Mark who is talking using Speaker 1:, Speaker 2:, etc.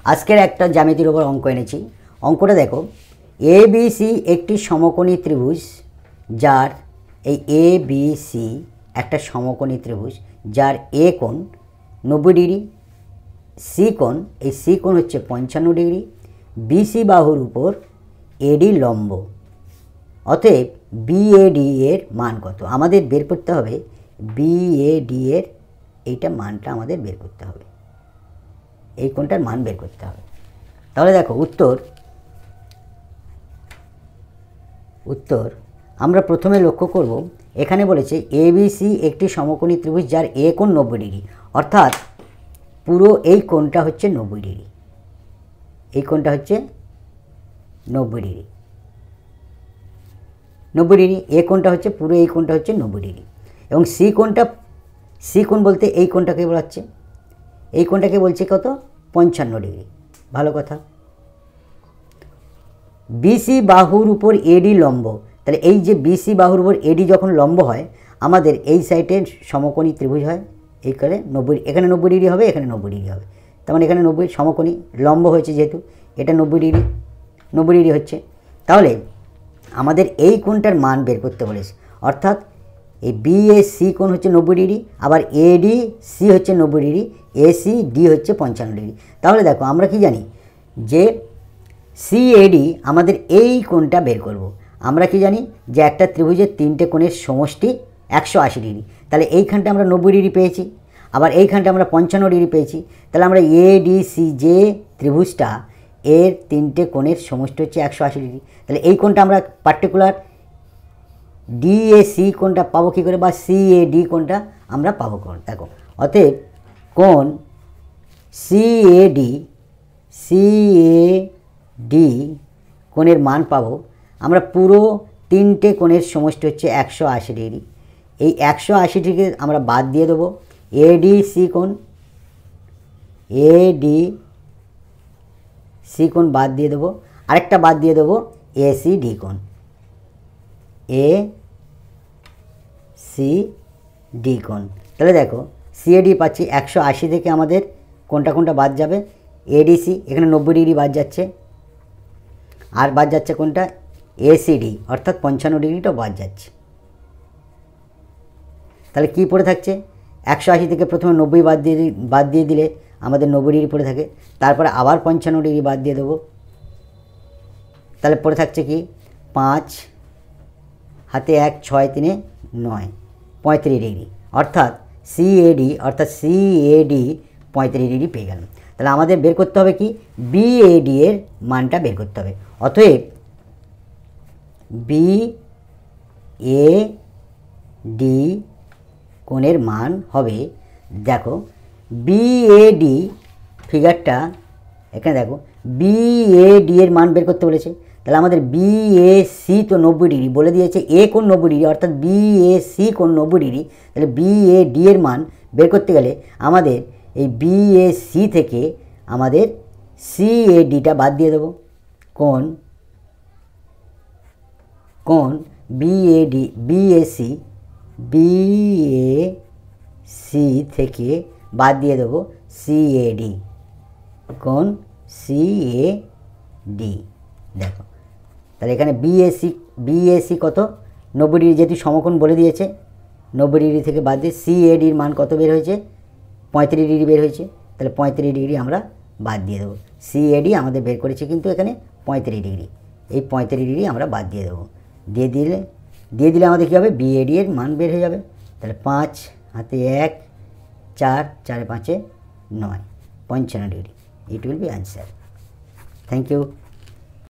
Speaker 1: আজকের একটা জ্যামিতির উপর অঙ্ক এনেছি। অঙ্কটা দেখো, এ বি সি একটি সমকোণী ত্রিভুজ, যার এই এ বি সি একটা সমকোণী ত্রিভুজ যার এ কোণ 90 ডিগ্রি, সি কোণ, এই সি কোণ হচ্ছে 55 ডিগ্রি, বিসি বাহুর উপর এডি লম্ব। অতএব বিএডি এর মান কত? আমাদের বের করতে হবে বিএডি এর এইটা মানটা আমাদের বের করতে হবে, এই কোণটার মান বের করতে হবে। তাহলে দেখো উত্তর আমরা প্রথমে লক্ষ্য করব, এখানে বলেছে এবিসি একটি সমকোণী ত্রিভুজ যার এ কোণ 90 ডিগ্রি, অর্থাৎ পুরো এই কোণটা হচ্ছে 90 ডিগ্রি, এই কোণটা হচ্ছে 90 ডিগ্রি, 90 ডিগ্রি, এ কোণটা হচ্ছে পুরো এই কোণটা হচ্ছে 90 ডিগ্রি। এবং সি কোণ বলতে এই কোণটাকে বলাচ্ছে, এই কোণটাকে বলছে কত? 55 ডিগ্রি। ভালো কথা। বিসি বাহুর উপর এডি লম্ব, তাহলে এই যে বিসি বাহুর উপর এডি যখন লম্ব হয়, আমাদের এই সাইডে সমকোণী ত্রিভুজ হয়, এই করে 90, এখানে 90 ডিগ্রি হবে, এখানে 90 ডিগ্রি হবে, তার মানে এখানে 90 সমকোণী লম্ব হয়েছে, যেহেতু এটা 90 ডিগ্রি হচ্ছে। তাহলে আমাদের এই কোণটার মান বের করতে বলেছে, অর্থাৎ এই বিএসি কোণ হচ্ছে 90 ডিগ্রি, আবার এডি সি হচ্ছে 90 ডিগ্রি, এসি ডি হচ্ছে 55 ডিগ্রি। তাহলে দেখো আমরা কি জানি যে সিএডি আমাদের এই কোণটা বের করব। আমরা কি জানি যে একটা ত্রিভুজের তিনটে কোণের সমষ্টি 180 ডিগ্রি, তাহলে এইখানটা আমরা 90 ডিগ্রি পেয়েছি, আবার এইখানটা আমরা 55 ডিগ্রি পেয়েছি। তাহলে আমরা এডিসি যে ত্রিভুজটা, এর তিনটে কোণের সমষ্টি হচ্ছে 180 ডিগ্রি, তাহলে এই কোণটা আমরা পার্টিকুলার ডিএসি কোণটা পাবো কী করে, বা সিএডি কোণটা আমরা পাবো কোণ। দেখো অতএব কোণ সিএডি কোণের মান পাবো আমরা, পুরো তিনটে কোণের সমষ্টি হচ্ছে 180 ডিগ্রি। এই 180 ডিগ্রি আমরা বাদ দিয়ে দেবো এডিসি কোণ বাদ দিয়ে দেবো, আরেকটা বাদ দিয়ে দেবো এসিডি কোণ, এসিডি কোণ। তাহলে দেখো সিএডি পাচ্ছি 180 থেকে আমাদের কোনটা বাদ যাবে, এডিসি, এখানে 90 ডিগ্রি বাদ যাচ্ছে, আর বাদ যাচ্ছে কোনটা, এসিডি, অর্থাৎ 55 ডিগ্রিটাও বাদ যাচ্ছে। তাহলে কি পড়ে থাকছে, 180 থেকে প্রথমে 90 বাদ দিয়ে দিলে আমাদের 90 ডিগ্রি পড়ে থাকে, তারপরে আবার 55 ডিগ্রি বাদ দিয়ে দেবো, তাহলে পড়ে থাকছে কি 5 হাতে 1, 6 3 9, 35 ডিগ্রি, অর্থাৎ সিএডি 35 ডিগ্রি পেয়ে গেলাম। তাহলে আমাদের বের করতে হবে কি, বিএডি এর মানটা বের করতে হবে। অতএব বিএডি কোণের মান হবে, দেখো বিএডি ফিগারটা এখানে দেখো, বিএডি এর মান বের করতে বলেছে, তাহলে আমাদের বিএসি তো 90 ডিগ্রি বলে দিয়েছে, এ কোণ 90 ডিগ্রি, অর্থাৎ বিএসি কোণ 90 ডিগ্রি। তাহলে বিএডি এর মান বের করতে গেলে আমাদের এই বিএসি থেকে আমাদের সিএডিটা বাদ দিয়ে দেবো, কোণ বিএসি থেকে বাদ দিয়ে দেবো সিএডি, কোণ সিএডি। দেখো তাহলে এখানে বিএসি কত, 90 ডিগ্রি, যেহেতু সমকোণ বলে দিয়েছে, 90 ডিগ্রি থেকে বাদ দিয়ে সিএডির মান কত বের হয়েছে, 35 ডিগ্রি বের হয়েছে, তাহলে 35 ডিগ্রি আমরা বাদ দিয়ে দেবো। সিএডি আমাদের বের করেছে কিন্তু এখানে 35 ডিগ্রি, এই 35 ডিগ্রি আমরা বাদ দিয়ে দেবো, দিয়ে দিলে আমাদের কী হবে, বিএডি এর মান বের হয়ে যাবে। তাহলে 5 হাতে 1, 4, 4 5 9, 55 degree. It will be answer. Thank you.